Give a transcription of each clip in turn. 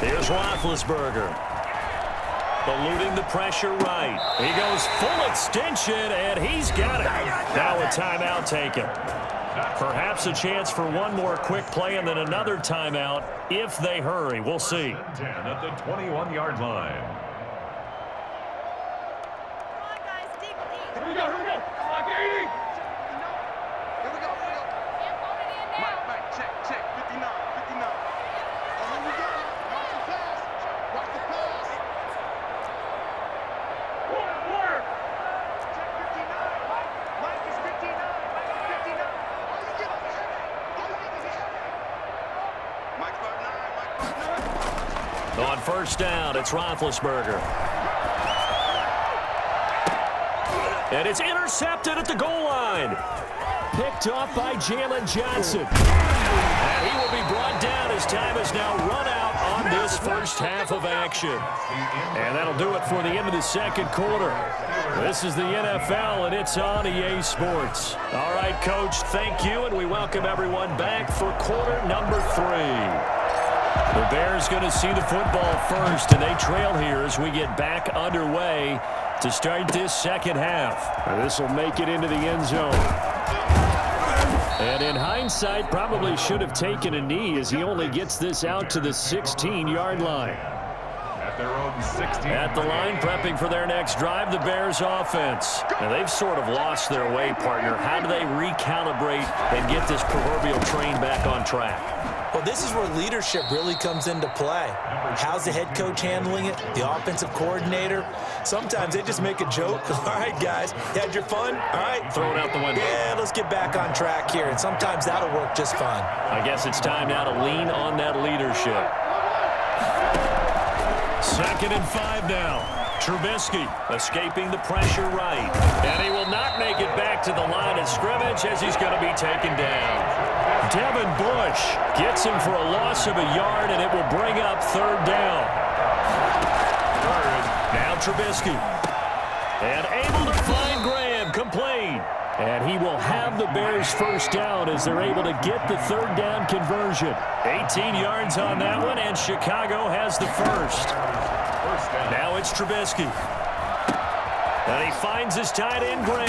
Here's Roethlisberger. Eluding the pressure right. He goes full extension, and he's got it. Now a timeout taken. Perhaps a chance for one more quick play and then another timeout if they hurry. We'll see. 10 at the 21-yard line. Come on, guys. Dig deep. Here we go. Clock 80. Here we go. Can't phone it in now. Mike, check. 59. Oh, here we go. Watch the pass. Watch the pass. Quarter. Check 59. Mike is 59. Mike is 59. All you get is Mike 59. On first down, it's Roethlisberger. And it's intercepted at the goal line. Picked off by Jalen Johnson. And he will be brought down as time has now run out on this first half of action. And that'll do it for the end of the second quarter. This is the NFL, and it's on EA Sports. All right, Coach, thank you, and we welcome everyone back for quarter number 3. The Bears going to see the football first, and they trail here as we get back underway to start this second half. This will make it into the end zone. And in hindsight, probably should have taken a knee as he only gets this out to the 16-yard line. At their own 16. At the line, prepping for their next drive, the Bears offense. Now, they've sort of lost their way, partner. How do they recalibrate and get this proverbial train back on track? Well, this is where leadership really comes into play. How's the head coach handling it? The offensive coordinator? Sometimes they just make a joke. All right, guys, you had your fun? All right. Throw it out the window. Yeah, let's get back on track here. And sometimes that'll work just fine. I guess it's time now to lean on that leadership. 2nd and 5 now. Trubisky escaping the pressure right. And he will not make it back to the line of scrimmage as he's going to be taken down. Devin Bush gets him for a loss of a yard, and it will bring up 3rd down. Now Trubisky. And able to find Graham, complete. And he will have the Bears first down as they're able to get the 3rd down conversion. 18 yards on that one, and Chicago has the first. Now it's Trubisky. And he finds his tight end, Graham.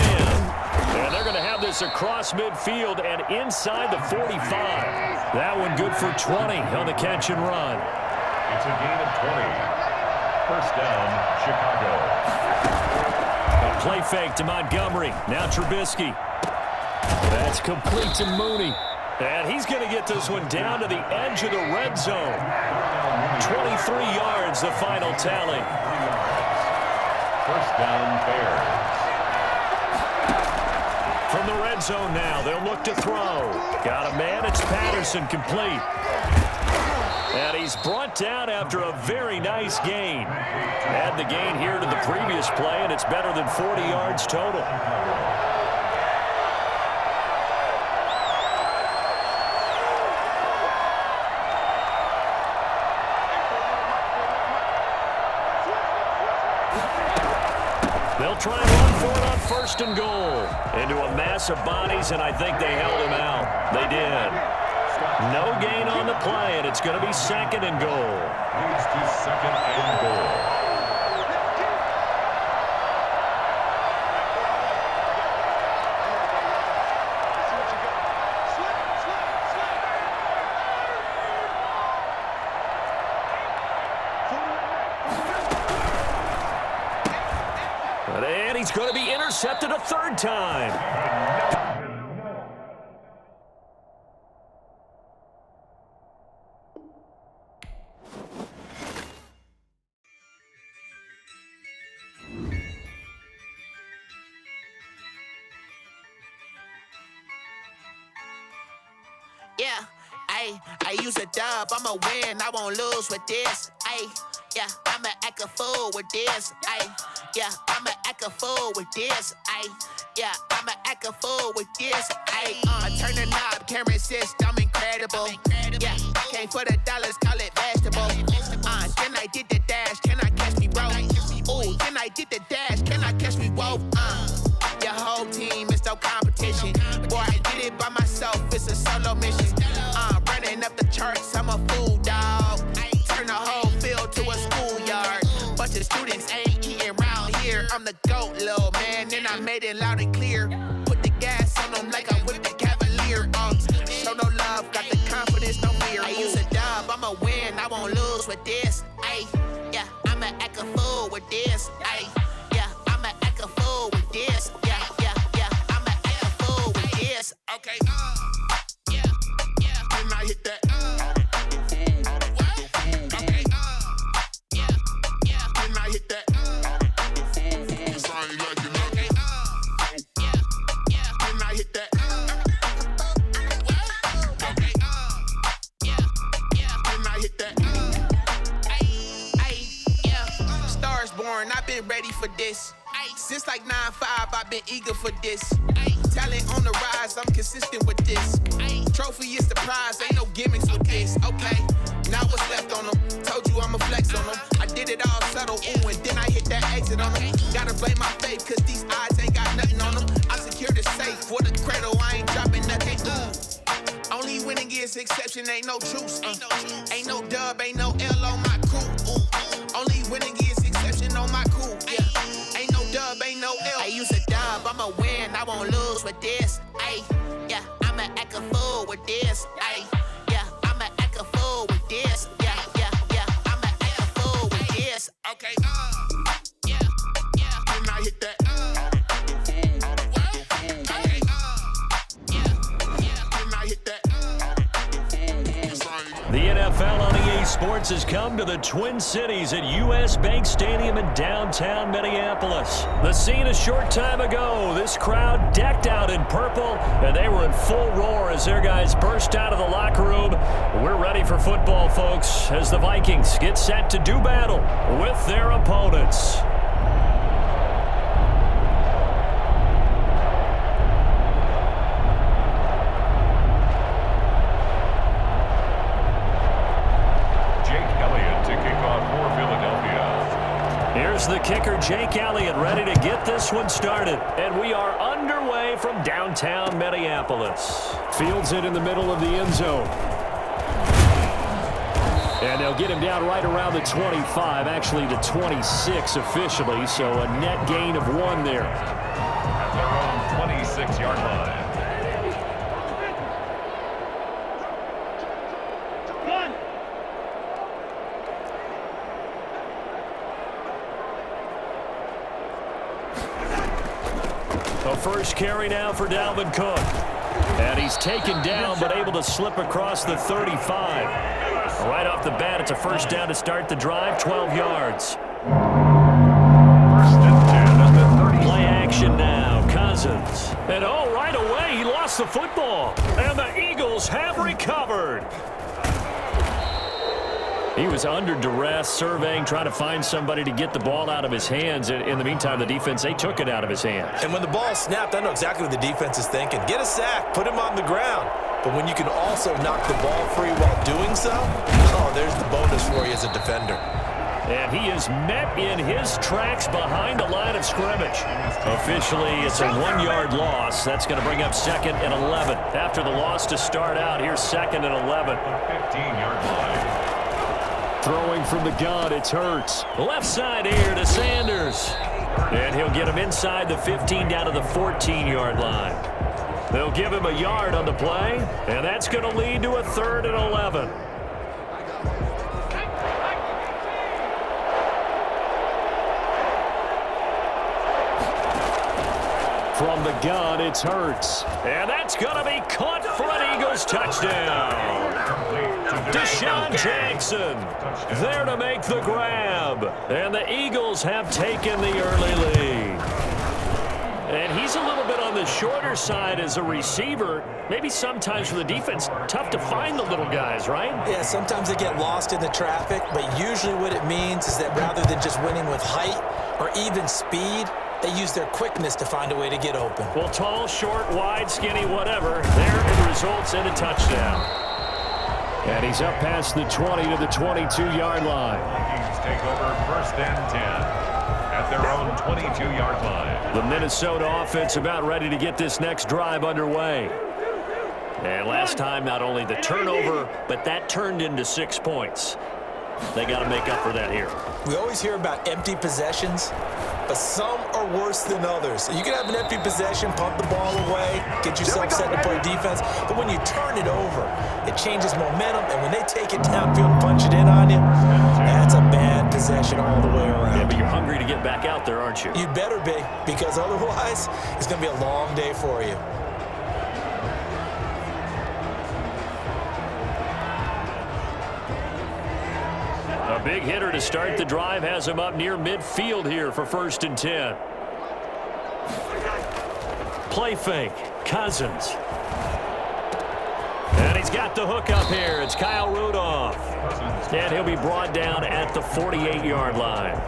And they're going to have this across midfield and inside the 45. That one good for 20 on the catch and run. It's a gain of 20. First down, Chicago. A play fake to Montgomery. Now Trubisky. That's complete to Mooney. And he's going to get this one down to the edge of the red zone. 23 yards, the final tally. First down, Bears. From the red zone now, they'll look to throw. Got a man, it's Patterson, complete. And he's brought down after a very nice gain. Add the gain here to the previous play, and it's better than 40 yards total. They'll try and run for it on 1st and goal. Into a mass of bodies, and I think they held him out. They did. No gain on the play, and it's going to be 2nd and goal. Leads to 2nd and goal. And he's going to be intercepted a 3rd time. Yeah, I use a dub, I'ma win, I won't lose with this. Yeah, I'ma act a fool with this. Yeah, I'ma act a fool with this. Yeah, I'ma act a fool with this. I turn the knob, can't resist, I'm incredible. Yeah, came for the dollars, call it vegetable. Then I did the dash, can I catch me, bro? Ooh, then I did the dash, can I catch me, whoa? Your whole team is no competition. Boy, I did it by myself, it's a solo mission. Running up the charts, I'm a fool, dog. Turn the whole it loud and clear. Put the gas on them like I whipped the Cavalier. Show no love, got the confidence, no fear. I use a dub, I'ma win, I won't lose with this. Ay, yeah, I'ma act a fool with this. Ay, yeah, I'ma act a fool with this. Yeah, I'ma act a fool with this. Okay, yeah, and I hit that. Okay, yeah, and I hit that. I've been ready for this. Since like 9-5, I've been eager for this. Talent on the rise, I'm consistent with this. Trophy is the prize, ain't no gimmicks with this. Okay, now what's left on them? Told you I'ma flex on them. I did it all subtle, ooh, and then I hit that exit on them. Gotta blame my faith, cause these eyes ain't got nothing on them. I secured the safe for the cradle, I ain't dropping nothing. Only winning is exception, ain't no truce. Ain't no dub, ain't no L on my crew. Only winning is exception on my cool. Yeah, ain't no dub, ain't no L. I use a dub, I'ma win, I won't lose with this. Ay, yeah, I'ma act a fool with this. Ay, yeah, I'ma act a fool with this. Yeah, I'ma act a fool with this. Okay, yeah, and I hit that. Okay, yeah, and I hit that. The NFL on EA Sports has come to the Twin Cities at US Bank Stadium in downtown Minneapolis. The scene a short time ago, this crowd decked out in purple, and they were in full roar as their guys burst out of the locker room. We're ready for football, folks, as the Vikings get set to do battle with their opponents. Here's the kicker, Jake Elliott, ready to get this one started. And we are underway from downtown Minneapolis. Fields it in the middle of the end zone. And they'll get him down right around the 25, actually the 26 officially, so a net gain of 1 there. At their own 26-yard line. A first carry now for Dalvin Cook. And he's taken down but able to slip across the 35. Right off the bat, it's a first down to start the drive, 12 yards. First and 10 at the 30. Play action now, Cousins. And oh, right away, he lost the football. And the Eagles have recovered. He was under duress, surveying, trying to find somebody to get the ball out of his hands. In the meantime, the defense, they took it out of his hands. And when the ball snapped, I know exactly what the defense is thinking. Get a sack, put him on the ground. But when you can also knock the ball free while doing so, oh, there's the bonus for you as a defender. And he is met in his tracks behind the line of scrimmage. Officially, it's a 1-yard loss. That's going to bring up 2nd and 11. After the loss to start out, here's 2nd and 11. 15-yard line. Throwing from the gun, it's Hurts. Left side here to Sanders. And he'll get him inside the 15 down to the 14-yard line. They'll give him a yard on the play, and that's going to lead to a 3rd and 11. From the gun, it's Hurts. And that's going to be caught for an Eagles touchdown. Deshaun Jackson there to make the grab. And the Eagles have taken the early lead. And he's a little bit on the shorter side as a receiver. Maybe sometimes for the defense, tough to find the little guys, right? Yeah, sometimes they get lost in the traffic, but usually what it means is that rather than just winning with height or even speed, they use their quickness to find a way to get open. Well, tall, short, wide, skinny, whatever. There it results in a touchdown. And he's up past the 20 to the 22-yard line. Vikings take over 1st and 10 at their own 22-yard line. The Minnesota offense about ready to get this next drive underway. And last time, not only the turnover, but that turned into 6 points. They got to make up for that here. We always hear about empty possessions. but some are worse than others. You can have an empty possession, pump the ball away, get yourself set to play defense, but when you turn it over, it changes momentum, and when they take it downfield and punch it in on you, that's a bad possession all the way around. Yeah, but you're hungry to get back out there, aren't you? You better be, because otherwise, it's going to be a long day for you. A big hitter to start the drive has him up near midfield here for 1st and 10. Play fake. Cousins. And he's got the hook up here. It's Kyle Rudolph. And he'll be brought down at the 48-yard line.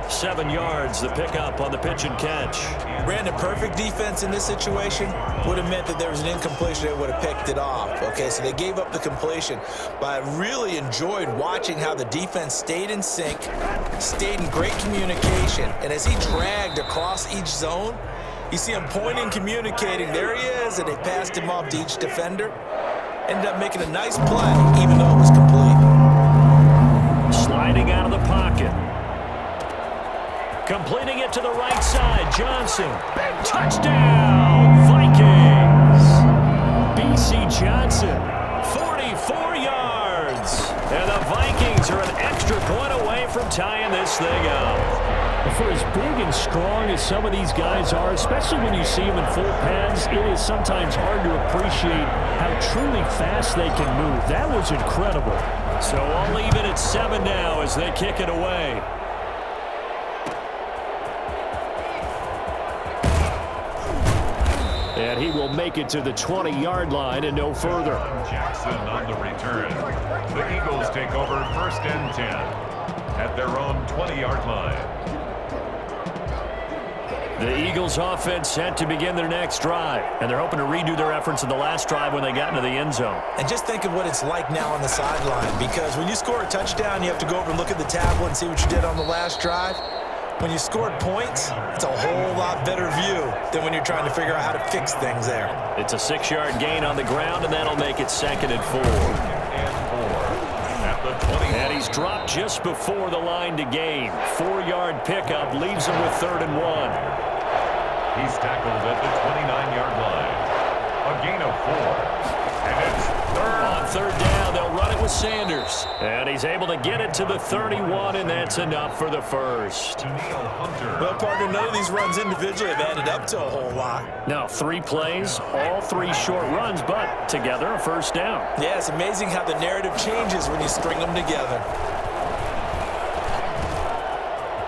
7 yards, the pickup on the pitch and catch. Brandon, perfect defense in this situation would have meant that there was an incompletion. They would have picked it off. Okay, so they gave up the completion. But I really enjoyed watching how the defense stayed in sync, stayed in great communication. And as he dragged across each zone, you see him pointing, communicating. There he is, and they passed him off to each defender. Ended up making a nice play, even though it was complete. Sliding out of the pocket. Completing it to the right side, Johnson. Touchdown, Vikings. B.C. Johnson, 44 yards. And the Vikings are an extra point away from tying this thing up. For as big and strong as some of these guys are, especially when you see them in full pads, it is sometimes hard to appreciate how truly fast they can move. That was incredible. So I'll leave it at 7 now as they kick it away. And he will make it to the 20-yard line and no further. Jackson on the return. The Eagles take over 1st and 10 at their own 20-yard line. The Eagles offense set to begin their next drive, and they're hoping to redo their efforts in the last drive when they got into the end zone. And just think of what it's like now on the sideline, because when you score a touchdown, you have to go over and look at the tablet and see what you did on the last drive. When you scored points, it's a whole lot better view than when you're trying to figure out how to fix things there. It's a 6-yard gain on the ground, and that'll make it 2nd and 4. At the 20. And he's dropped just before the line to gain. 4-yard pickup leaves him with 3rd and 1. He's tackled at the 29-yard line. A gain of 4. And it's 3rd. On 3rd down, they'll run it with Sanders. And he's able to get it to the 31, and that's enough for the first. Well, partner, none of these runs individually have added up to a whole lot. Now, 3 plays, all 3 short runs, but together a 1st down. Yeah, it's amazing how the narrative changes when you string them together.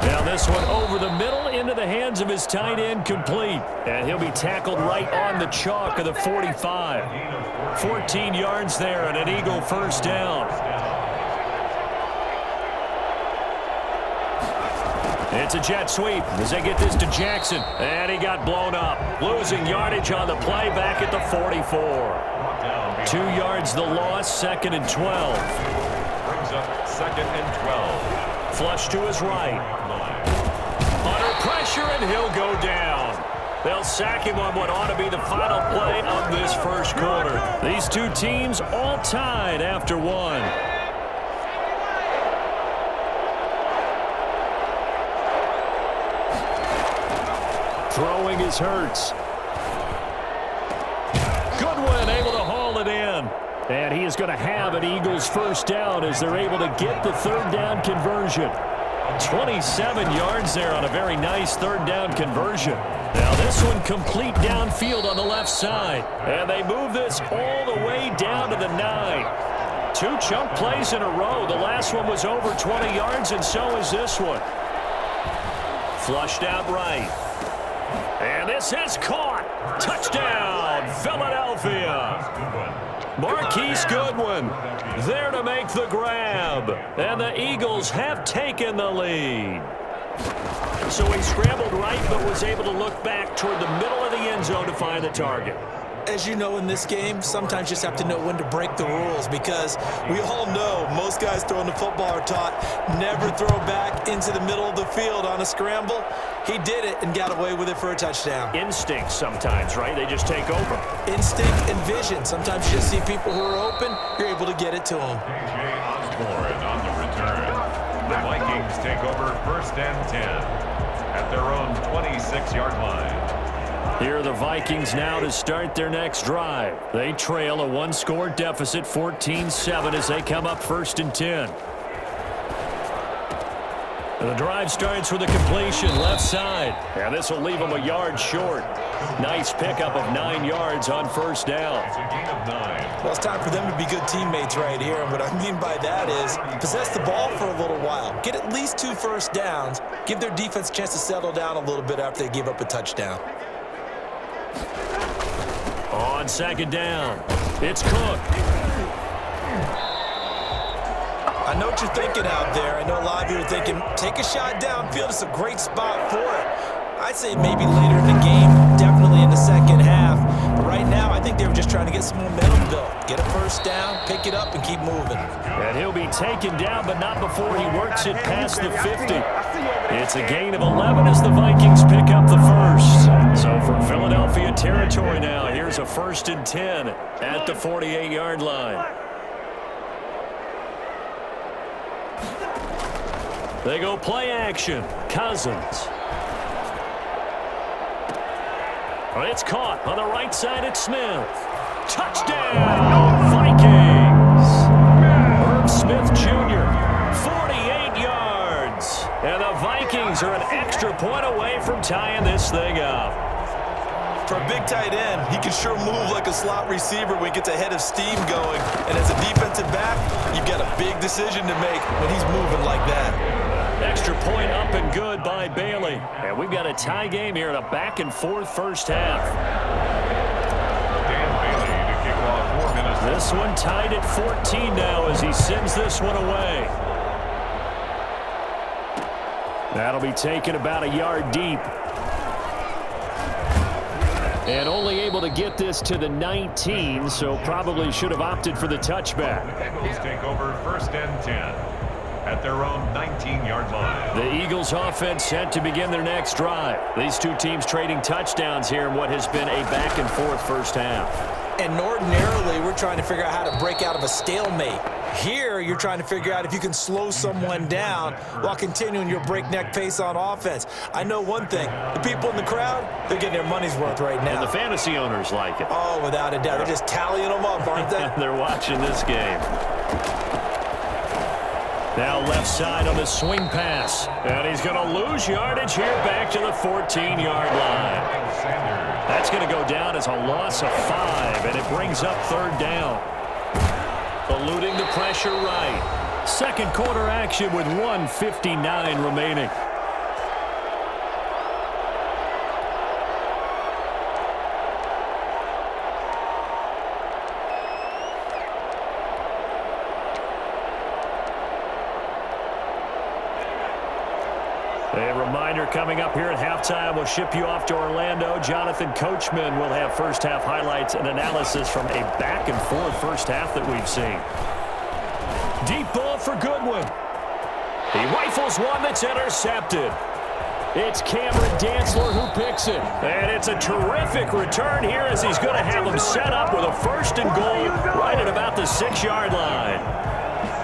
Now this one over the middle into the hands of his tight end, complete. And he'll be tackled right on the chalk of the 45. 14 yards there and an Eagle 1st down. It's a jet sweep as they get this to Jackson. And he got blown up. Losing yardage on the play back at the 44. 2 yards the loss, 2nd and 12. Brings up 2nd and 12. Flush to his right. Under pressure, and he'll go down. They'll sack him on what ought to be the final play of this 1st quarter. These 2 teams all tied after 1. Throwing is Hurts. Goodwin able to haul it in. And he is going to have an Eagles 1st down as they're able to get the 3rd down conversion. 27 yards there on a very nice 3rd down conversion. Now this one complete downfield on the left side. And they move this all the way down to the 9. 2 chunk plays in a row. The last one was over 20 yards, and so is this one. Flushed out right. And this is caught. Touchdown, Philadelphia. Marquise Goodwin there to make the grab. And the Eagles have taken the lead. So he scrambled right, but was able to look back toward the middle of the end zone to find the target. As you know, in this game, sometimes you just have to know when to break the rules, because we all know most guys throwing the football are taught never throw back into the middle of the field on a scramble. He did it and got away with it for a touchdown. Instinct sometimes, right? They just take over. Instinct and vision. Sometimes you just see people who are open, you're able to get it to them. A.J. Osborne on the return. The Vikings take over 1st and 10. at their own 26-yard line. Here are the Vikings now to start their next drive. They trail a one-score deficit, 14-7, as they come up 1st and 10. The drive starts with a completion left side. And this will leave them a yard short. Nice pickup of 9 yards on 1st down. It's a gain of 9. Well, it's time for them to be good teammates right here. And what I mean by that is possess the ball for a little while. Get at least 2 first downs. Give their defense a chance to settle down a little bit after they give up a touchdown. On 2nd down, it's Cook. I know what you're thinking out there. I know a lot of you are thinking, take a shot downfield. It's a great spot for it. I'd say maybe later in the game, definitely in the second half. But right now, I think they were just trying to get some momentum built. Get a first down, pick it up, and keep moving. And he'll be taken down, but not before he works it past the 50. It's a gain of 11 as the Vikings pick up the first. So from Philadelphia territory now, here's a 1st and 10 at the 48-yard line. They go play action. Cousins. It's caught on the right side at Smith. Touchdown, Vikings. Herb Smith Jr., 48 yards. And the Vikings are an extra point away from tying this thing up. For a big tight end, he can sure move like a slot receiver when he gets a head of steam going. And as a defensive back, you've got a big decision to make when he's moving like that. Extra point up and good by Bailey. And we've got a tie game here in a back-and-forth first half. Dan Bailey to kick off 4 minutes. This one tied at 14 now as he sends this one away. That'll be taken about a yard deep. And only able to get this to the 19, so probably should have opted for the touchback. The Eagles take over 1st and 10 at their own 19-yard line. The Eagles offense set to begin their next drive. These two teams trading touchdowns here in what has been a back-and-forth first half. And ordinarily, we're trying to figure out how to break out of a stalemate. Here, you're trying to figure out if you can slow someone down while continuing your breakneck pace on offense. I know one thing. The people in the crowd, they're getting their money's worth right now. And the fantasy owners like it. Oh, without a doubt. They're just tallying them up, aren't they? They're watching this game. Now left side on the swing pass. And he's going to lose yardage here back to the 14-yard line. That's going to go down as a loss of 5, and it brings up 3rd down. Eluding the pressure right. Second quarter action with 1:59 remaining. A reminder coming up here at halftime, we'll ship you off to Orlando. Jonathan Coachman will have first half highlights and analysis from a back-and-forth first half that we've seen. Deep ball for Goodwin. He rifles one that's intercepted. It's Cameron Dantzler who picks it. And it's a terrific return here as he's going to have them set up with a 1st and goal right at about the 6-yard line.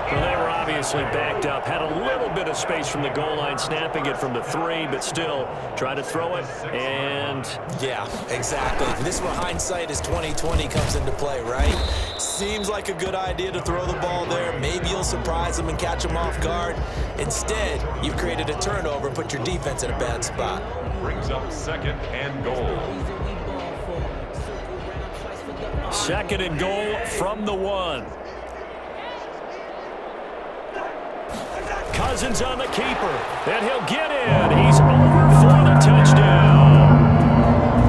Well, they were obviously backed up, had a little bit of space from the goal line, snapping it from the 3, but still try to throw it, and... Yeah, exactly. This is where hindsight is 20/20 comes into play, right? Seems like a good idea to throw the ball there. Maybe you'll surprise them and catch them off guard. Instead, you've created a turnover and put your defense in a bad spot. Brings up 2nd and goal. 2nd and goal from the 1. Cousins on the keeper, and he'll get in. He's over for the touchdown.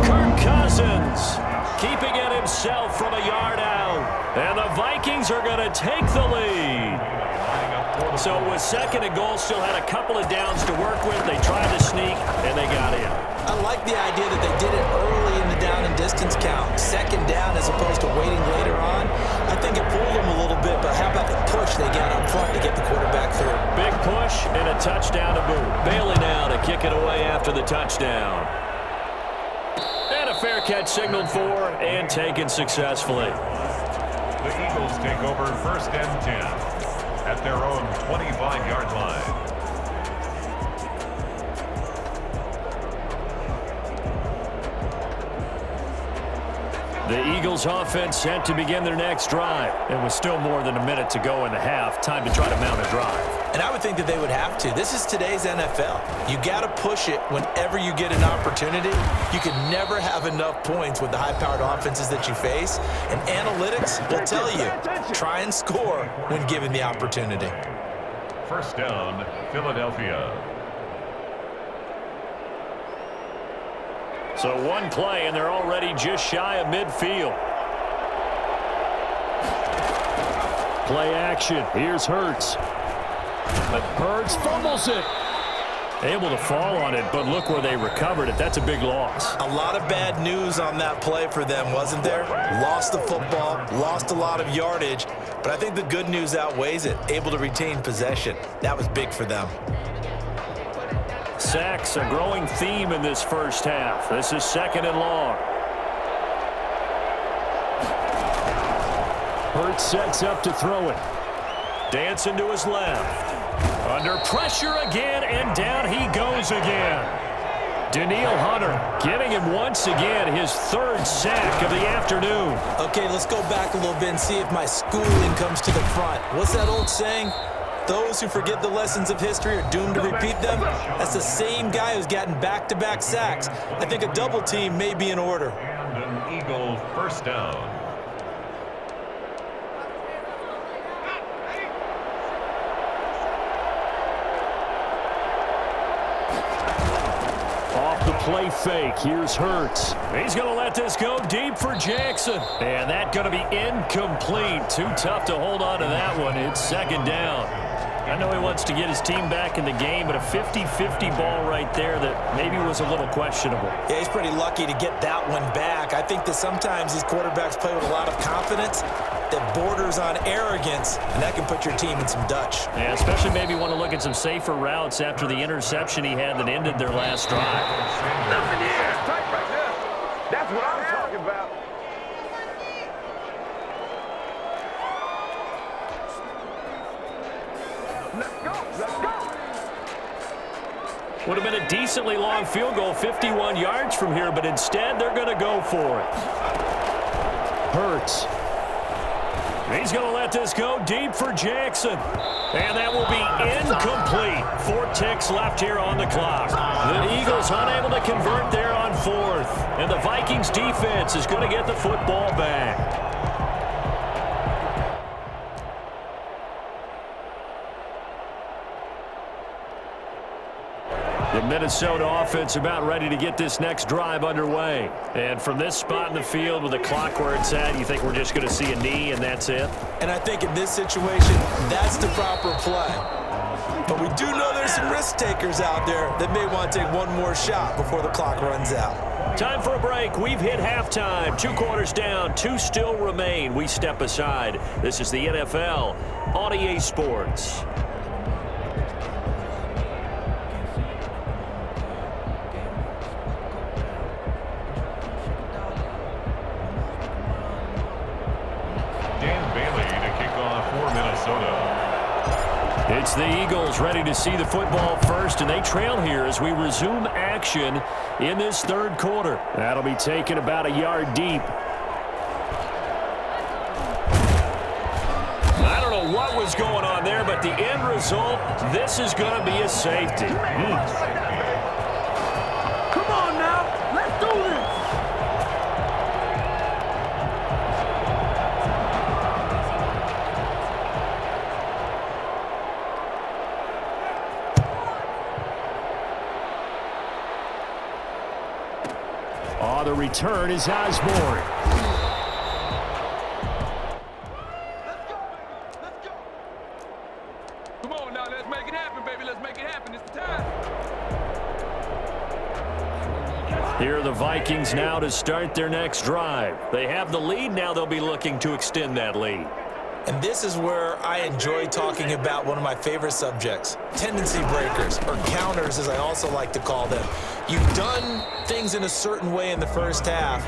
Kirk Cousins keeping it himself from a yard out. And the Vikings are going to take the lead. So with 2nd and goal, still had a couple of downs to work with. They tried to sneak, and they got in. I like the idea that they did it early in the down and distance count. 2nd down as opposed to waiting later on. I think it fooled them a little bit, but how about the push they got up front to get the quarterback through? Big push and a touchdown to boot. Bailey now to kick it away after the touchdown. And a fair catch signaled for and taken successfully. The Eagles take over 1st and 10 at their own 25-yard line. The Eagles offense set to begin their next drive. And with still more than a minute to go in the half, time to try to mount a drive. And I would think that they would have to. This is today's NFL. You got to push it whenever you get an opportunity. You can never have enough points with the high-powered offenses that you face. And analytics will tell you, try and score when given the opportunity. First down, Philadelphia. So one play, and they're already just shy of midfield. Play action. Here's Hurts. But Hurts fumbles it. Able to fall on it, but look where they recovered it. That's a big loss. A lot of bad news on that play for them, wasn't there? Lost the football, lost a lot of yardage, but I think the good news outweighs it. Able to retain possession. That was big for them. Sacks, a growing theme in this first half. This is 2nd and long. Hurts sets up to throw it. Dancing to his left. Under pressure again, and down he goes again. Danielle Hunter getting him once again his 3rd sack of the afternoon. Okay, let's go back a little bit and see if my schooling comes to the front. What's that old saying? Those who forget the lessons of history are doomed to repeat them. That's the same guy who's gotten back-to-back sacks. I think a double team may be in order. And an Eagle first down. Off the play fake, here's Hurts. He's going to let this go deep for Jackson. And that's going to be incomplete. Too tough to hold on to that one. It's 2nd down. I know he wants to get his team back in the game, but a 50-50 ball right there that maybe was a little questionable. Yeah, he's pretty lucky to get that one back. I think that sometimes these quarterbacks play with a lot of confidence that borders on arrogance, and that can put your team in some Dutch. Yeah, especially maybe want to look at some safer routes after the interception he had that ended their last drive. Nothing here. It's tight right there. That's what I'm talking about. Let's go. Let's go. Would have been a decently long field goal, 51 yards from here, but instead they're going to go for it. Hurts. He's going to let this go deep for Jackson. And that will be incomplete. 4 ticks left here on the clock. The Eagles unable to convert there on 4th. And the Vikings defense is going to get the football back. The Minnesota offense about ready to get this next drive underway. And from this spot in the field with the clock where it's at, you think we're just going to see a knee and that's it? And I think in this situation, that's the proper play. But we do know there's some risk takers out there that may want to take one more shot before the clock runs out. Time for a break. We've hit halftime. 2 quarters down, 2 still remain. We step aside. This is the NFL on EA Sports. It's the Eagles ready to see the football first, and they trail here as we resume action in this 3rd quarter. That'll be taken about a yard deep. I don't know what was going on there, but the end result, this is going to be a safety. Come on now. Let's do this. Oh, the return is Osborne. Let's go, baby. Let's go. Come on now. Let's make it happen, baby. Let's make it happen. It's the time. Here are the Vikings now to start their next drive. They have the lead. Now they'll be looking to extend that lead. And this is where I enjoy talking about one of my favorite subjects, tendency breakers, or counters as I also like to call them. You've done things in a certain way in the first half,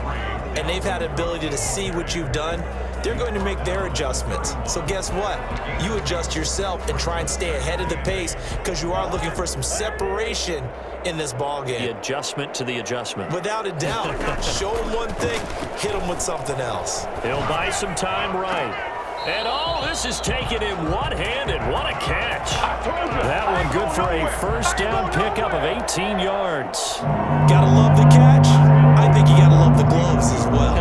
and they've had ability to see what you've done they're going to make their adjustments. So guess what? You adjust yourself and try and stay ahead of the pace because you are looking for some separation in this ball game. The adjustment to the adjustment. Without a doubt. Show them one thing, hit them with something else. He'll buy some time right. And oh, this is taking him one-handed. What a catch. That one good for a first down pickup of 18 yards. Gotta love the catch. I think you gotta love the gloves as well.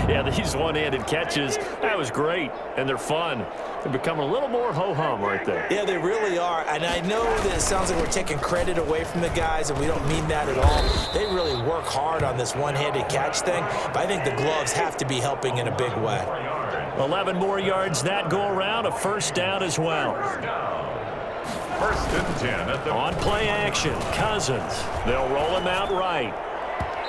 Yeah, these one-handed catches, that was great. And they're fun. They become a little more ho-hum right there. Yeah, they really are. And I know that it sounds like we're taking credit away from the guys, and we don't mean that at all. They really work hard on this one-handed catch thing, but I think the gloves have to be helping in a big way. 11 more yards that go around, a first down as well. First and 10 at the On play action, Cousins. They'll roll him out right.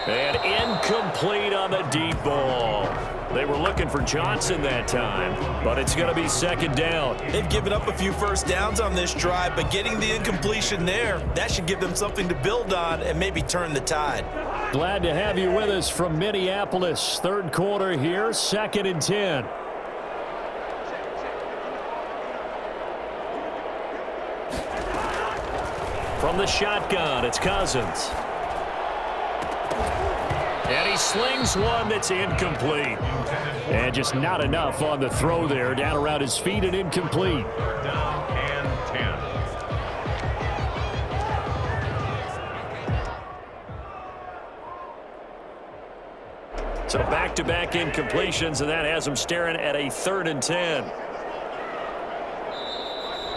And incomplete on the deep ball. They were looking for Johnson that time, but it's going to be second down. They've given up a few first downs on this drive, but getting the incompletion there, that should give them something to build on and maybe turn the tide. Glad to have you with us from Minneapolis. Third quarter here, second and 10. From the shotgun, it's Cousins. And he slings one that's incomplete. And just not enough on the throw there. Down around his feet and incomplete. down and 10. So back-to-back incompletions, and that has him staring at a third and 10.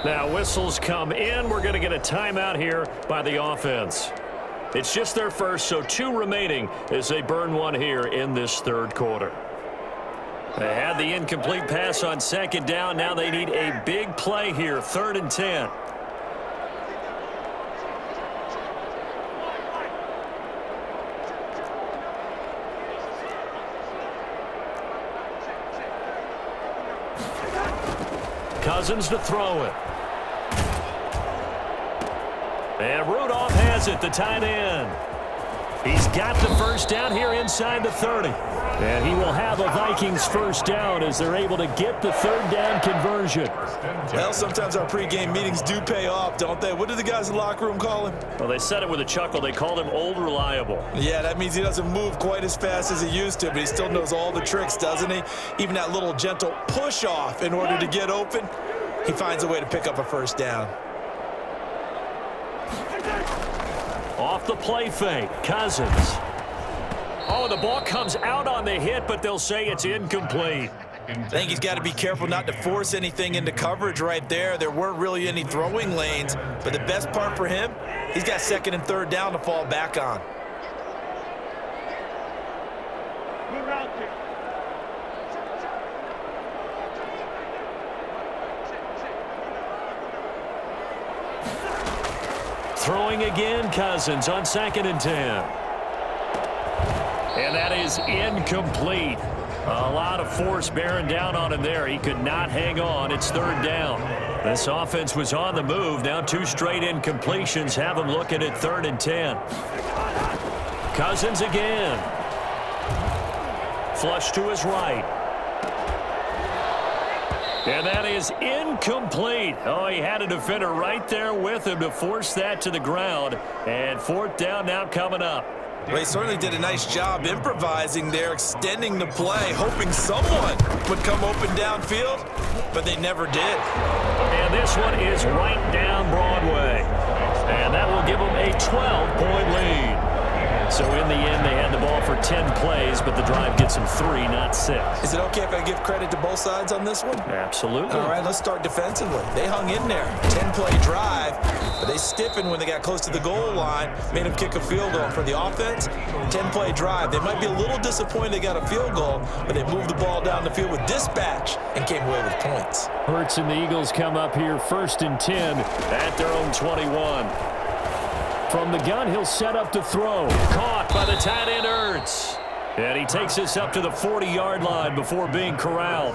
Now whistles come in. We're going to get a timeout here by the offense. It's just their first, so 2 remaining as they burn one here in this third quarter. They had the incomplete pass on second down. Now they need a big play here, third and 10. Cousins to throw it. And Rudolph has it, the tight end. He's got the first down here inside the 30. And he will have a Vikings first down as they're able to get the third down conversion. Well, sometimes our pregame meetings do pay off, don't they? What do the guys in the locker room call him? Well, they said it with a chuckle. They called him Old Reliable. Yeah, that means he doesn't move quite as fast as he used to, but he still knows all the tricks, doesn't he? Even that little gentle push-off in order to get open, he finds a way to pick up a first down. Off the play fake, Cousins. Oh, the ball comes out on the hit, but they'll say it's incomplete. I think he's got to be careful not to force anything into coverage right there. There weren't really any throwing lanes, but the best part for him, he's got second and third down to fall back on. Throwing again, Cousins on second and 10. And that is incomplete. A lot of force bearing down on him there. He could not hang on. It's third down. This offense was on the move. Now 2 straight incompletions have him looking at third and 10. Cousins again. Flush to his right. And that is incomplete. Oh, he had a defender right there with him to force that to the ground. And fourth down now coming up. Well, he certainly did a nice job improvising there, extending the play, hoping someone would come open downfield, but they never did. And this one is right down Broadway. And that will give them a 12-point lead. So in the end, they had the ball for 10 plays, but the drive gets them 3, not 6. Is it okay if I give credit to both sides on this one? Absolutely. All right, let's start defensively. They hung in there. 10-play drive, but they stiffened when they got close to the goal line, made them kick a field goal. For the offense, 10-play drive. They might be a little disappointed they got a field goal, but they moved the ball down the field with dispatch and came away with points. Hurts and the Eagles come up here first and 10 at their own 21. From the gun, he'll set up to throw. Caught by the tight end, Ertz. And he takes us up to the 40-yard line before being corralled.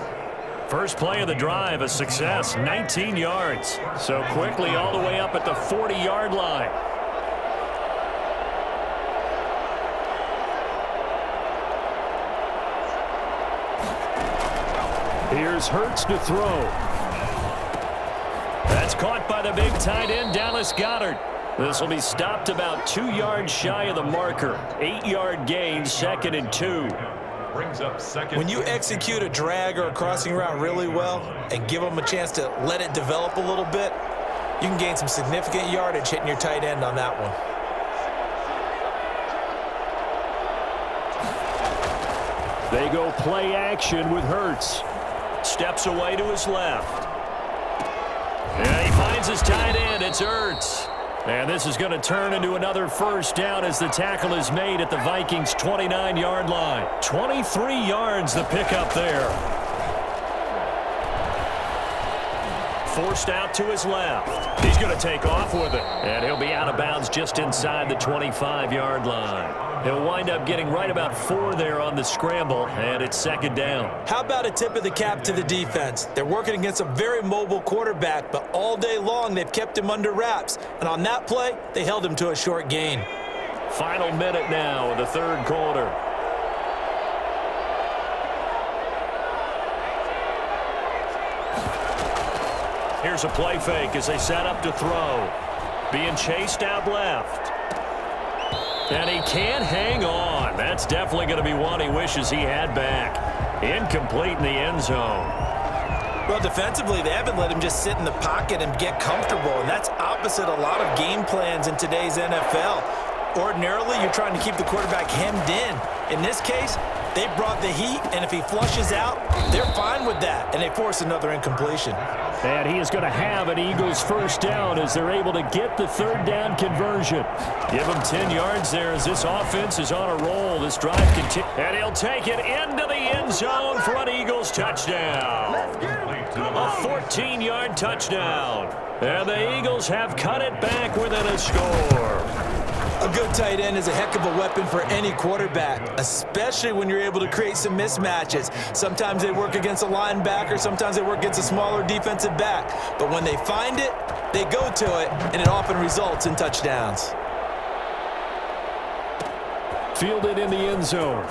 First play of the drive, a success, 19 yards. So quickly all the way up at the 40-yard line. Here's Hurts to throw. That's caught by the big tight end, Dallas Goedert. This will be stopped about 2 yards shy of the marker. 8-yard gain, 2nd and 2. Brings up second. When you execute a drag or a crossing route really well and give them a chance to let it develop a little bit, you can gain some significant yardage hitting your tight end on that one. They go play action with Hurts. Steps away to his left. Yeah, he finds his tight end. It's Hurts. And this is going to turn into another first down as the tackle is made at the Vikings' 29-yard line. 23 yards the pickup there. Forced out to his left. He's going to take off with it. And he'll be out of bounds just inside the 25-yard line. He'll wind up getting right about 4 there on the scramble, and it's 2nd down. How about a tip of the cap to the defense? They're working against a very mobile quarterback, but all day long they've kept him under wraps. And on that play, they held him to a short gain. Final minute now of the 3rd quarter. Here's a play fake as they set up to throw. Being chased out left. And he can't hang on. That's definitely going to be one he wishes he had back. Incomplete in the end zone. Well, defensively, they haven't let him just sit in the pocket and get comfortable, and that's opposite a lot of game plans in today's NFL. Ordinarily, you're trying to keep the quarterback hemmed in. In this case, they brought the heat, and if he flushes out, they're fine with that, and they force another incompletion. And he is going to have an Eagles first down as they're able to get the 3rd down conversion. Give him 10 yards there as this offense is on a roll. This drive continues. And he'll take it into the end zone for an Eagles touchdown. A 14-yard touchdown. And the Eagles have cut it back within a score. A good tight end is a heck of a weapon for any quarterback, especially when you're able to create some mismatches. Sometimes they work against a linebacker, sometimes they work against a smaller defensive back. But when they find it, they go to it, and it often results in touchdowns. Fielded in the end zone.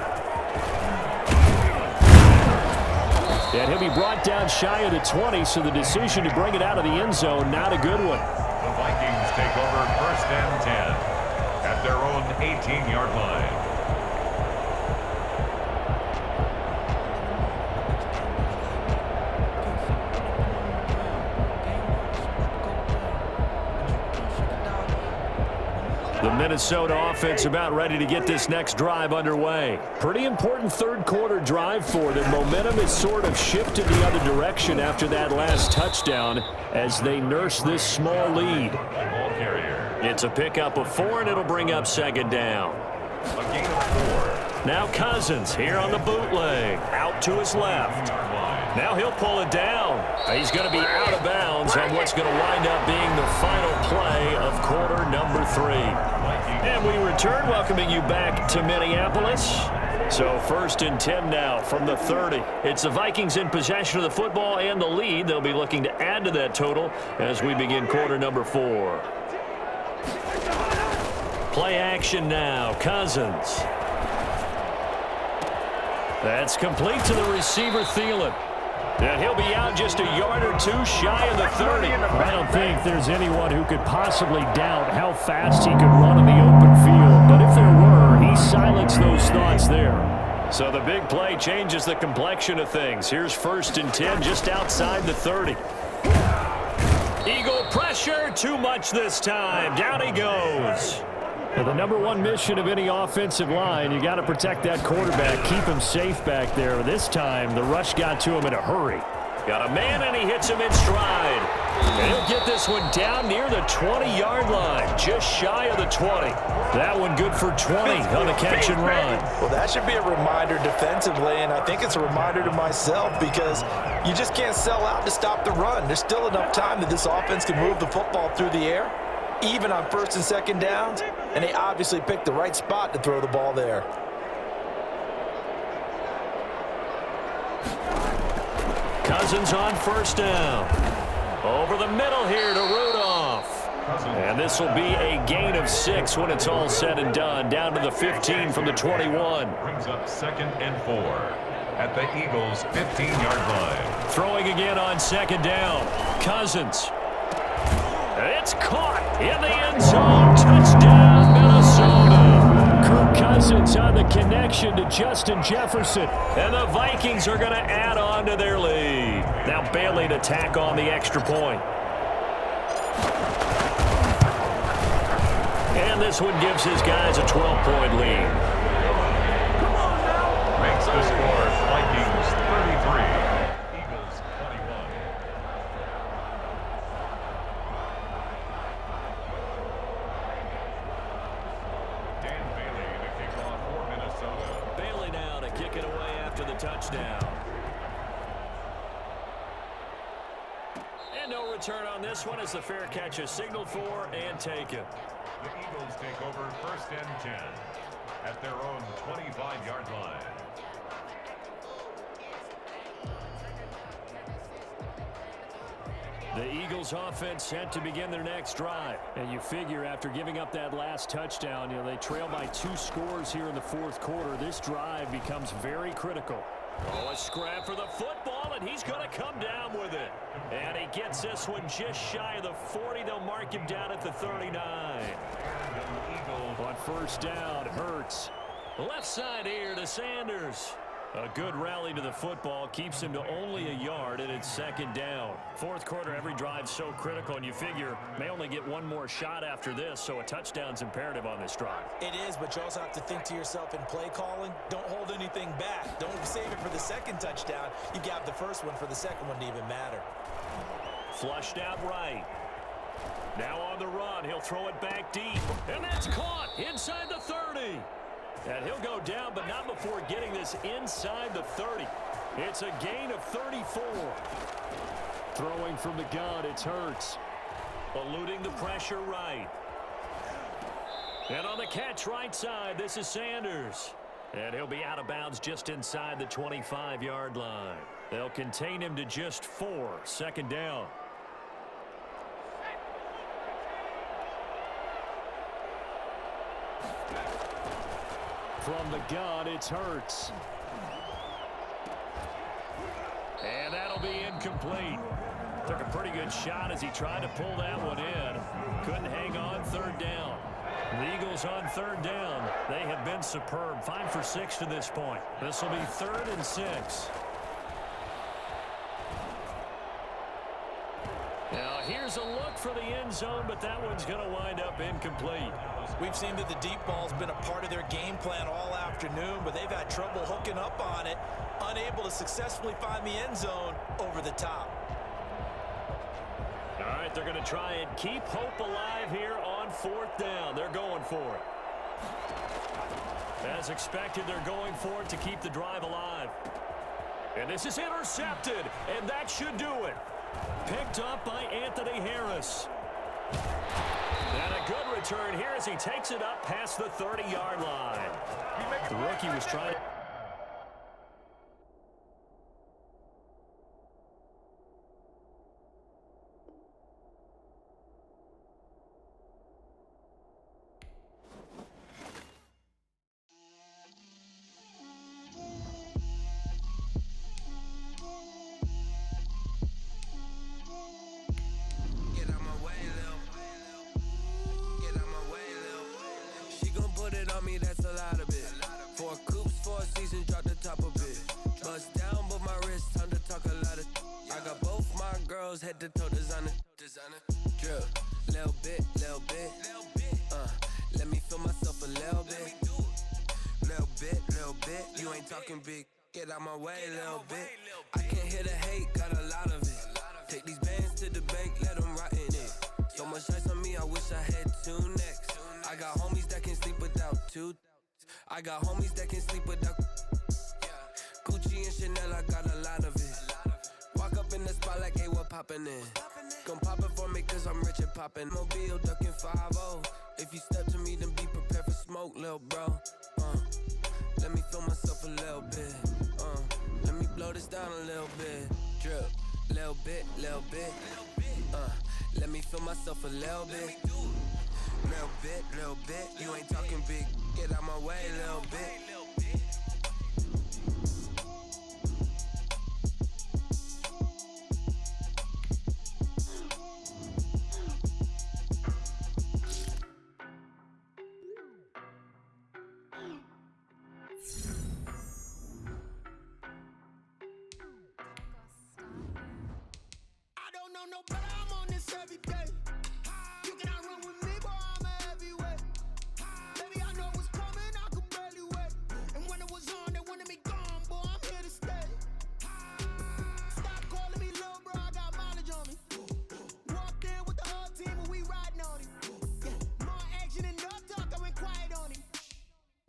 And he'll be brought down shy of the 20, so the decision to bring it out of the end zone, not a good one. The Vikings take over 1st and 10 at their own 18-yard line. The Minnesota offense about ready to get this next drive underway. Pretty important 3rd quarter drive for them. Momentum has sort of shifted the other direction after that last touchdown as they nurse this small lead. Ball carrier. It's a pickup of 4, and it'll bring up 2nd down. A gain of 4. Now Cousins here on the bootleg. Out to his left. Now he'll pull it down. He's going to be out of bounds on what's going to wind up being the final play of quarter number 3. And we return, welcoming you back to Minneapolis. So 1st and 10 now from the 30. It's the Vikings in possession of the football and the lead. They'll be looking to add to that total as we begin quarter number 4. Play action now. Cousins. That's complete to the receiver, Thielen. And he'll be out just a yard or 2 shy of the 30. I don't think there's anyone who could possibly doubt how fast he could run in the open field. But if there were, he silenced those thoughts there. So the big play changes the complexion of things. Here's 1st and 10 just outside the 30. Eagle pressure, too much this time. Down he goes. Well, the number 1 mission of any offensive line, you got to protect that quarterback, keep him safe back there. This time, the rush got to him in a hurry. Got a man, and he hits him in stride. And he'll get this one down near the 20-yard line, just shy of the 20. That one good for 20 on the catch and run. Well, that should be a reminder defensively, and I think it's a reminder to myself because you just can't sell out to stop the run. There's still enough time that this offense can move the football through the air, even on 1st and 2nd downs, and they obviously picked the right spot to throw the ball there. Cousins on 1st down. Over the middle here to Rudolph. And this will be a gain of 6 when it's all said and done. Down to the 15 from the 21. Brings up 2nd and 4. at the Eagles' 15-yard line. Throwing again on second down. Cousins. It's caught in the end zone. Touchdown, Minnesota. Kirk Cousins on the connection to Justin Jefferson. And the Vikings are going to add on to their lead. Now Bailey to tack on the extra point. And this one gives his guys a 12-point lead. Makes the score Vikings 33, Eagles 21. Dan Bailey to kick off for Minnesota. Bailey now to kick it away after the touchdown. And no return on this one as the fair catch is signaled for and taken. The Eagles take over first and 10 at their own 25-yard line. The Eagles offense set to begin their next drive. And you figure after giving up that last touchdown, they trail by 2 scores here in the fourth quarter. This drive becomes very critical. Oh, a scrap for the football, and he's going to come down with it. And he gets this one just shy of the 40. They'll mark him down at the 39. On first down, Hurts. Left side here to Sanders. A good rally to the football keeps him to only a yard, and it's second down. Fourth quarter, every drive's so critical, and you figure may only get one more shot after this, so a touchdown's imperative on this drive. It is, but you also have to think to yourself in play calling, don't hold anything back. Don't save it for the second touchdown. You got the first one for the second one to even matter. Flushed out right. Now on the run, he'll throw it back deep, and that's caught inside the 30. And he'll go down, but not before getting this inside the 30. It's a gain of 34. Throwing from the gun, it's Hurts. Eluding the pressure right. And on the catch right side, this is Sanders. And he'll be out of bounds just inside the 25-yard line. They'll contain him to just 4. Second down. From the gun, it's Hurts. And that'll be incomplete. Took a pretty good shot as he tried to pull that one in. Couldn't hang on third down. The Eagles on third down. They have been superb. 5 for 6 to this point. This will be 3rd and 6. Now here's a look for the end zone, but that one's going to wind up incomplete. We've seen that the deep ball's been a part of their game plan all afternoon, but they've had trouble hooking up on it, unable to successfully find the end zone over the top. All right, they're going to try and keep hope alive here on 4th down. They're going for it. As expected, they're going for it to keep the drive alive. And this is intercepted, and that should do it. Picked up by Anthony Harris. And a good return here as he takes it up past the 30-yard line. The rookie was trying to... Head to toe designer, drip, little bit, let me feel myself a little bit, you ain't talking big, get out my way, little bit, I can't hear the hate, got a lot of it, take these bands to the bank, let them rot in it, so much ice on me, I wish I had 2 necks, I got homies that can sleep without 2, I got homies that can sleep without, Gucci and Chanel, I got a lot of it. Walk up in the spot like, hey, what poppin' in? Gon' pop it for me cause I'm rich and poppin'. Mobile duckin' 5-0. If you step to me, then be prepared for smoke, lil' bro. Let me feel myself a little bit. Let me blow this down a little bit. Drip, little bit. Let me feel myself a little bit. Little bit. You ain't talking big. Get out my way, little bit. no better, I'm on this every day. You cannot run with me, boy, I'm a heavyweight. Baby, I know what's coming, I could barely wait. And when it was on, they wanted me gone, boy, I'm here to stay. Stop calling me little bro, I got mileage on me. Walked in with the whole team and we riding on him. Yeah, more action and no talk, I went quiet on him.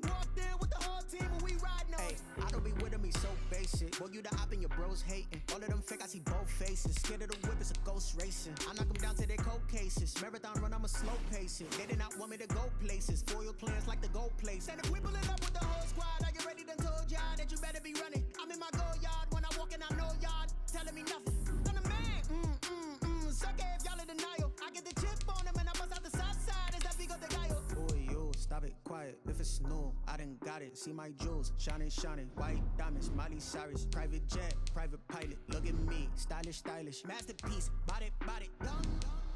Walked in with the whole team and we riding on him. I don't be with me so basic. Boy, you the op and your bros hating. All of them fake, I see both faces. Scared of the whip, it's a ghost racing. I knock them down to their cold cases. Marathon run, I'ma slow pace it. They did not want me to go places. Foil clears like the gold place. And if we pulling up with the whole squad, I get ready to told y'all that you better be running. I'm in my go yard. When I walk in, I know y'all telling me nothing. I'm the man. Suck it if y'all in denial. I get the chip on them and I bust out the south side. Is that big of the guy? Boy, yo, stop it, quiet. If it's new, I done got it. See my jewels, shining, shining. White diamonds, Miley Cyrus. Private jet, private pilot. Look at me, stylish, stylish. Masterpiece, body, body.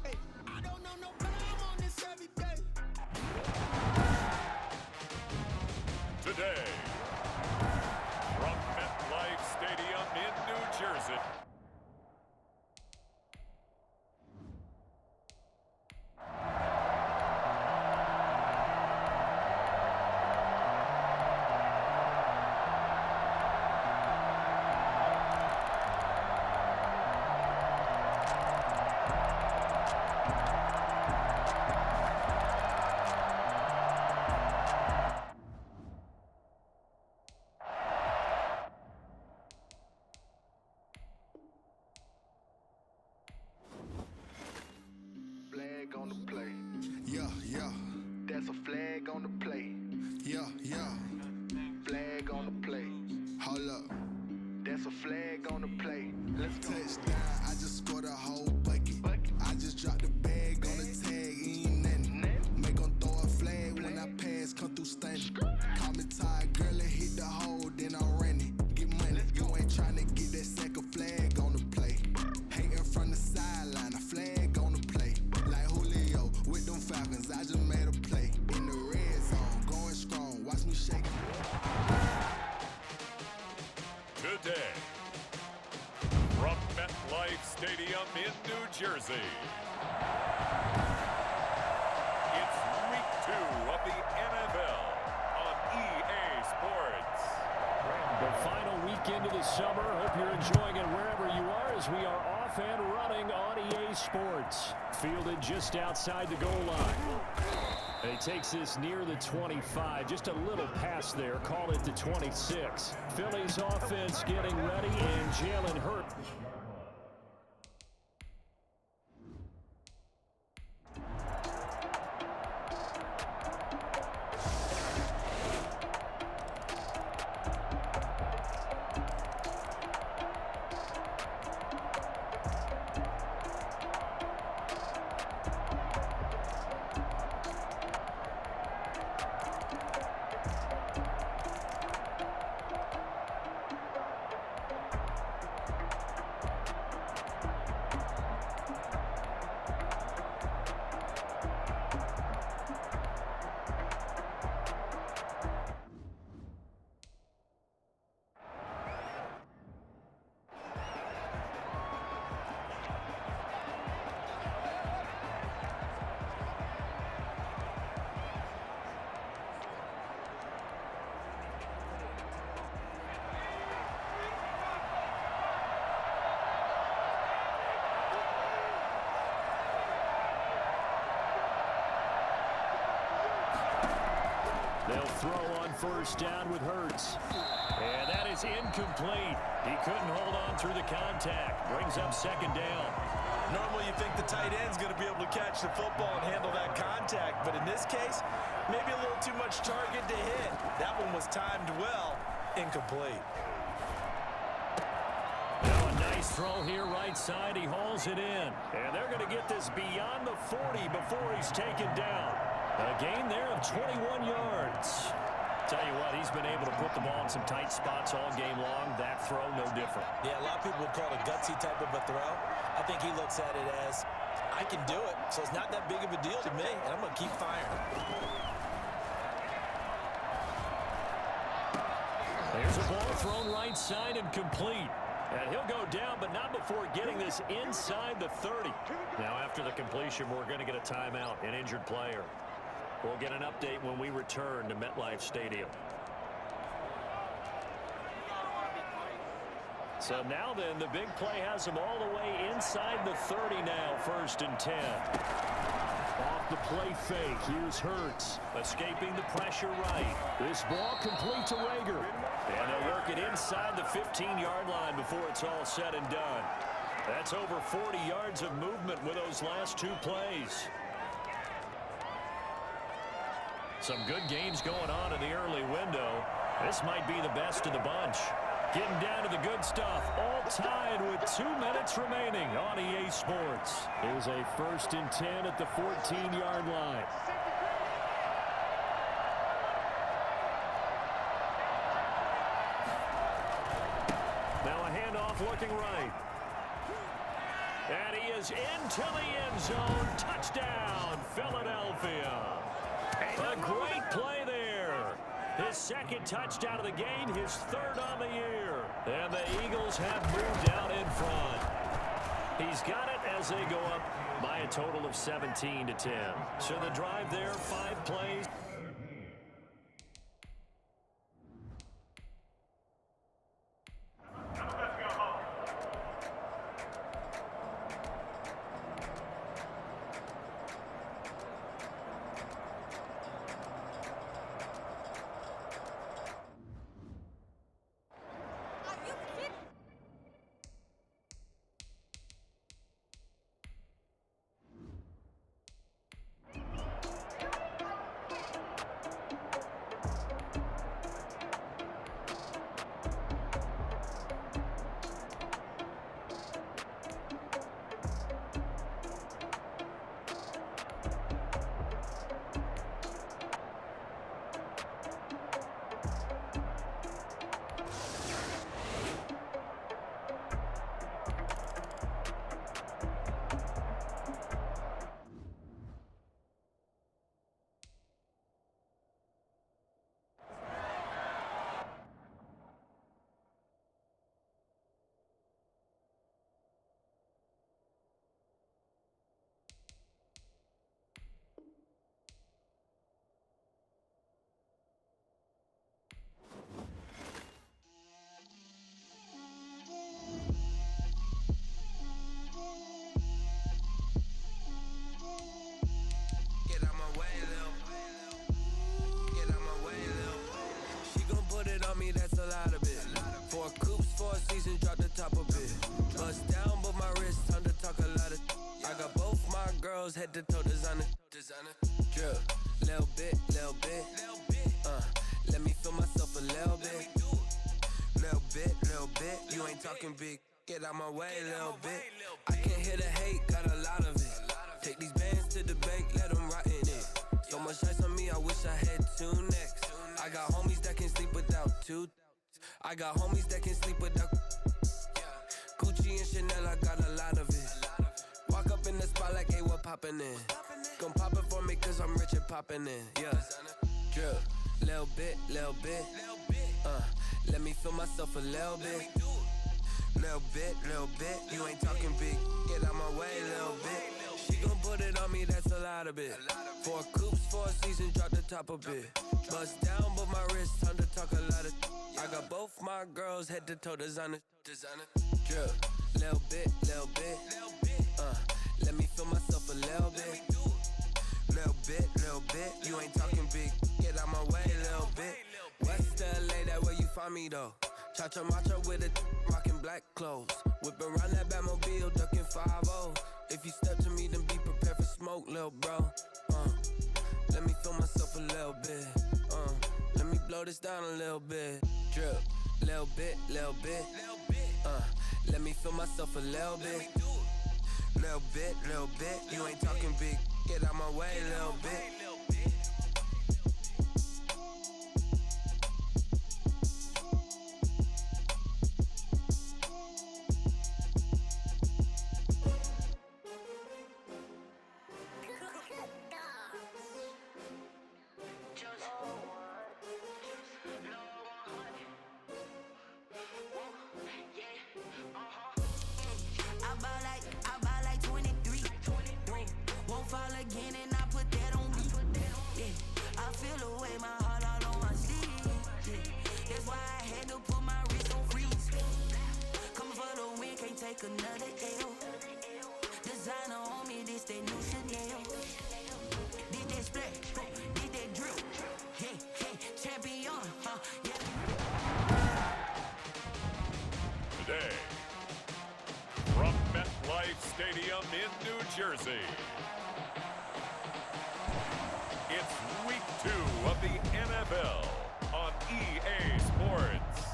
Hey, I don't know no better. I'm on this every day. Today, from MetLife Stadium in New Jersey. Flag on the play. Yeah, yeah. That's a flag on the play. Yeah, yeah. Flag on the play. Hold up. That's a flag on the play. Let's go. Touchdown, I just scored a whole bucket. I just dropped the bag on the tag, ain't nothing. Make 'em throw a flag when I pass, come through stunning. Call me tired, girl, and hit the hole, then I'm running. Get money, you ain't tryna get that second flag on the play. Hating from the sideline, a flag on the play. Like Julio with them Falcons, I just made a play. In the red zone, going strong, watch me shake. Today, from MetLife Stadium in New Jersey, it's week 2 of the NFL on EA Sports. The final weekend of the summer. Hope you're enjoying it wherever you are as we are off and running on EA Sports. Fielded just outside the goal line. And he takes this near the 25, just a little past there, call it the 26. Phillies offense getting ready, and Jalen Hurts. They'll throw on first down with Hurts. And that is incomplete. He couldn't hold on through the contact. Brings up second down. Normally you think the tight end's going to be able to catch the football and handle that contact, but in this case, maybe a little too much target to hit. That one was timed well, incomplete. Now a nice throw here right side. He hauls it in. And they're going to get this beyond the 40 before he's taken down. A gain there of 21 yards. Tell you what, he's been able to put the ball in some tight spots all game long. That throw, no different. Yeah, a lot of people would call it a gutsy type of a throw. I think he looks at it as, I can do it, so it's not that big of a deal to me, and I'm going to keep firing. There's a ball thrown right side and complete. And he'll go down, but not before getting this inside the 30. Now, after the completion, we're going to get a timeout, an injured player. We'll get an update when we return to MetLife Stadium. So now then, the big play has him all the way inside the 30 now, 1st and 10. Off the play fake, here's Hurts, escaping the pressure right. This ball complete to Rager. And they'll work it inside the 15-yard line before it's all said and done. That's over 40 yards of movement with those last 2 plays. Some good gains going on in the early window. This might be the best of the bunch. Getting down to the good stuff, all tied with 2 minutes remaining on EA Sports. Here's a 1st and 10 at the 14-yard line. Now a handoff looking right. And he is into the end zone. Touchdown, Philadelphia. A great play there. His 2nd touchdown of the game, his 3rd on the year. And the Eagles have moved out in front. He's got it as they go up by a total of 17-10. So the drive there, 5 plays. That's a lot of it. 4 coops, 4 seasons, drop the top of it. Bust down, but my wrist, time to talk a lot of. I got both my girls head to toe designer. Drill, little bit. Let me feel myself a little bit. Little bit. You ain't talking big. Get out my way, little bit. I can't hear the hate, got a lot of it. Take these bands to the bank, let them rot in it. So much ice on me, I wish I had 2 necks. I got homies that can sleep without 2. I got homies that can sleep without. Gucci and Chanel, I got a lot of it. Walk up in the spot like, hey, what poppin' in? Gon' pop it for me cause I'm rich and poppin' in. Yeah, drill, little bit. Let me feel myself a little bit. Little bit. You ain't talking big. Get out my way, little bit. She gon' put it on me, that's a lot of it. 4 coops, 4 seasons, drop the top of it. Bust down, but my wrist, time to talk a lot of. I got both my girls head to toe designer. Drill, little bit. Let me feel myself a little bit. Little bit. You ain't talking big. Get out my way, little bit. West LA, that where you find me though. Cha-cha matcha with it, rockin' black clothes. Whippin' around that Batmobile, duckin' 5-0. If you step to me, then be prepared for smoke, lil' bro. Let me feel myself a little bit. Let me blow this down a little bit. Drip, little bit. Let me feel myself a little bit. Little bit. You ain't talking big. Get out my way, little bit. Jersey. It's week 2 of the NFL on EA Sports.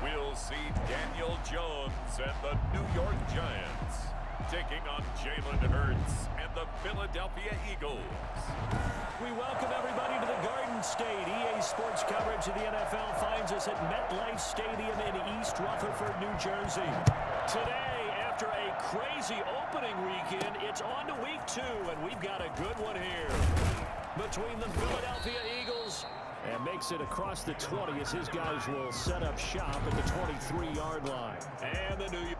We'll see Daniel Jones and the New York Giants taking on Jalen Hurts and the Philadelphia Eagles. We welcome everybody to the Garden State. EA Sports coverage of the NFL finds us at MetLife Stadium in East Rutherford, New Jersey. Today, after a crazy opening weekend, it's on to week 2, and we've got a good one here. Between the Philadelphia Eagles and makes it across the 20 as his guys will set up shop at the 23-yard line. And the New York.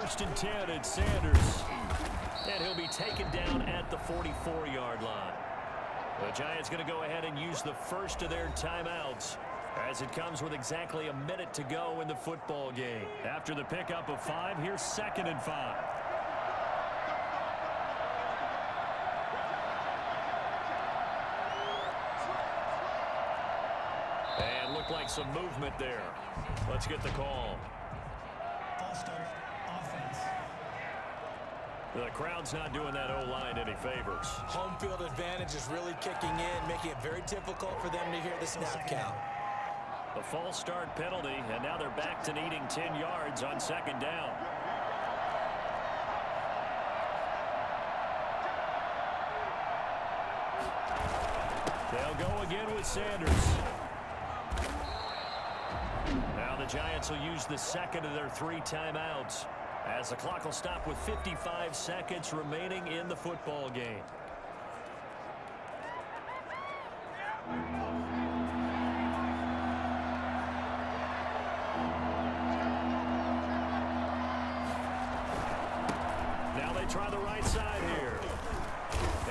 First and 10, it's Sanders. And he'll be taken down at the 44-yard line. The Giants going to go ahead and use the first of their timeouts as it comes with exactly a minute to go in the football game. After the pickup of 5, here's 2nd and 5. And looked like some movement there. Let's get the call. False start. The crowd's not doing that O-line any favors. Home field advantage is really kicking in, making it very difficult for them to hear the snap count. A false start penalty, and now they're back to needing 10 yards on 2nd down. They'll go again with Sanders. Now the Giants will use the 2nd of their 3 timeouts, as the clock will stop with 55 seconds remaining in the football game. Now they try the right side here.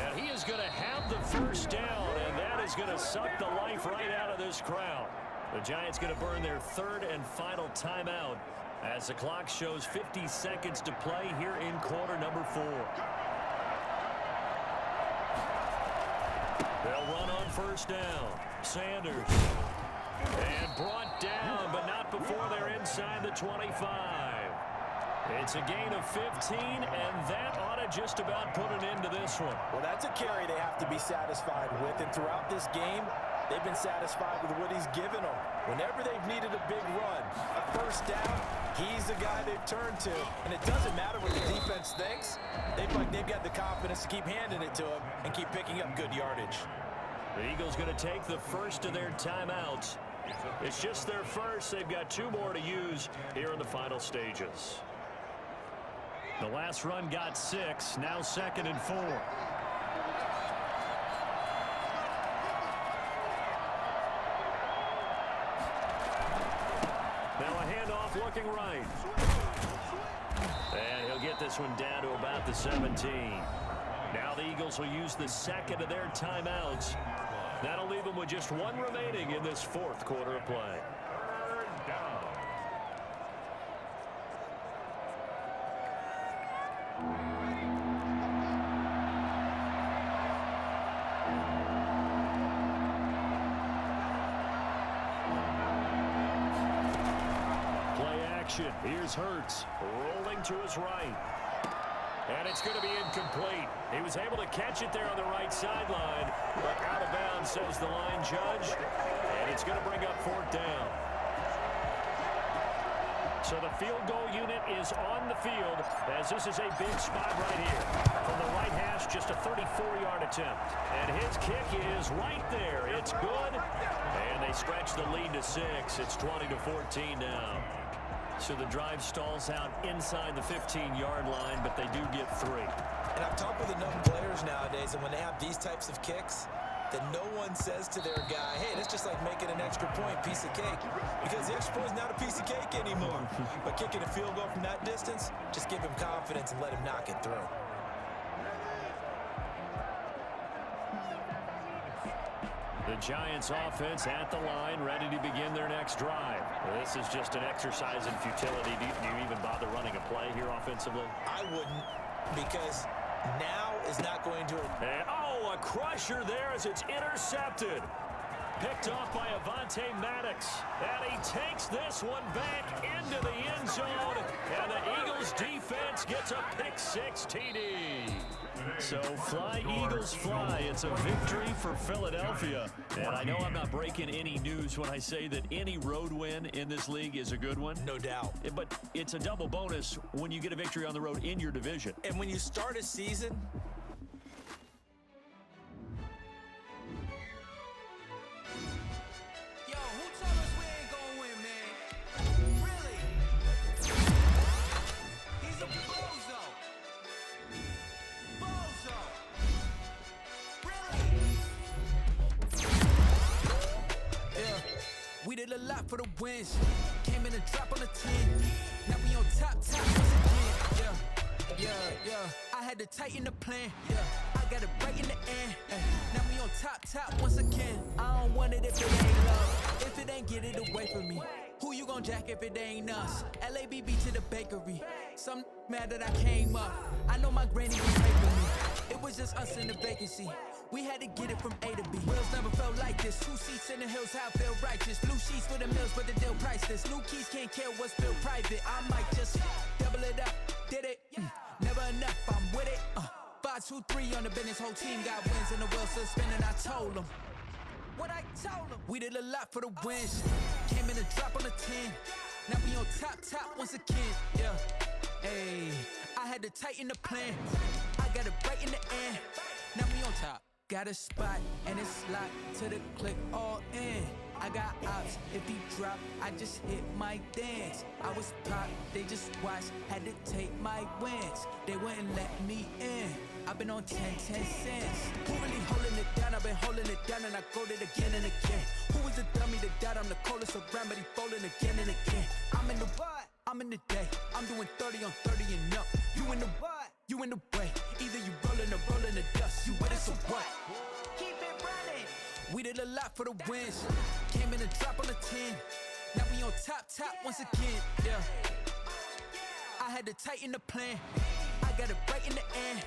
And he is going to have the first down, and that is going to suck the life right out of this crowd. The Giants going to burn their 3rd and final timeout as the clock shows 50 seconds to play here in quarter number 4. They'll run on first down. Sanders. And brought down, but not before they're inside the 25. It's a gain of 15, and that ought to just about put an end to this one. Well, that's a carry they have to be satisfied with, and throughout this game, they've been satisfied with what he's given them. Whenever they've needed a big run, a first down, he's the guy they've turned to. And it doesn't matter what the defense thinks. They've got the confidence to keep handing it to him and keep picking up good yardage. The Eagles going to take the first of their timeouts. It's just their first. They've got 2 more to use here in the final stages. The last run got 6. Now 2nd and 4. Now a handoff looking right. And he'll get this one down to about the 17. Now the Eagles will use the 2nd of their timeouts. That'll leave them with just 1 remaining in this 4th quarter of play. action. Here's Hurts rolling to his right. And it's going to be incomplete. He was able to catch it there on the right sideline, but out of bounds, says the line judge. And it's going to bring up 4th down. So the field goal unit is on the field as this is a big spot right here. From the right hash, just a 34-yard attempt. And his kick is right there. It's good. And they stretch the lead to 6. It's 20-14 now. So the drive stalls out inside the 15-yard line, but they do get 3. And I've talked with enough players nowadays, and when they have these types of kicks, that no one says to their guy, hey, that's just like making an extra point, piece of cake. Because the extra point is not a piece of cake anymore. But kicking a field goal from that distance, just give him confidence and let him knock it through. The Giants offense at the line, ready to begin their next drive. This is just an exercise in futility. Do you even bother running a play here offensively? I wouldn't, because now is not going to... And, a crusher there as it's intercepted. Picked off by Avonte Maddox. And he takes this one back into the end zone. And the Eagles defense gets a pick-6 TD. So fly, Eagles, fly. It's a victory for Philadelphia. And I know I'm not breaking any news when I say that any road win in this league is a good one. No doubt. But it's a double bonus when you get a victory on the road in your division. And when you start a season... We did a lot for the wins. Came in and drop on the 10. Now we on top once again. Yeah. I had to tighten the plan. Yeah, I got it right in the end. Now we on top once again. I don't want it if it ain't love. If it ain't, get it away from me. Who you gon' jack if it ain't us? LABB to the bakery. Some mad that I came up. I know my granny was raping me. It was just us in the vacancy. We had to get it from A to B. Wheels never felt like this. 2 seats in the hills, how I feel righteous. Blue sheets for the mills, but the deal priceless. New keys can't care what's built private. I might just double it up. Did it? Never enough, I'm with it. 5, 2, 3 on the business. Whole team got wins and the wheels still spinning. I told them what I told them. We did a lot for the wins. Came in and drop on the 10. Now we on top once again. Yeah. Hey, I had to tighten the plan. I got it right in the end. Now we on top. Got a spot and it's locked to the click all in. I got ops, if he drop, I just hit my dance. I was pop, they just watched, had to take my wins. They wouldn't let me in. I've been on 10 cents. Who really holding it down? I've been holding it down and I go it again and again. Who was the dummy that died? I'm the coldest around, but he folding again and again. I'm in the what? I'm in the day. I'm doing 30 on 30 and up. You in the what? You in the way. Either you rolling or rolling the dust. You with it, so what? Keep it running. We did a lot for the wins. Came in and drop on the 10. Now we on top once again. Yeah. I had to tighten the plan. I got it right in the end.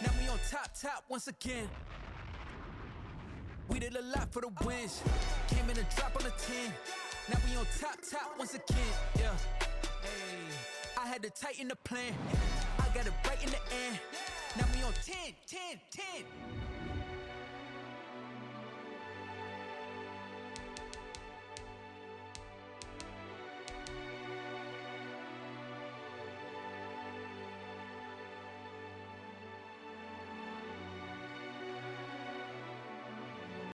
Now we on top once again. We did a lot for the wins. Came in and drop on the 10. Now we on top once again. Yeah. Hey, I had to tighten the plan. I got it right in the end. Now we on 10.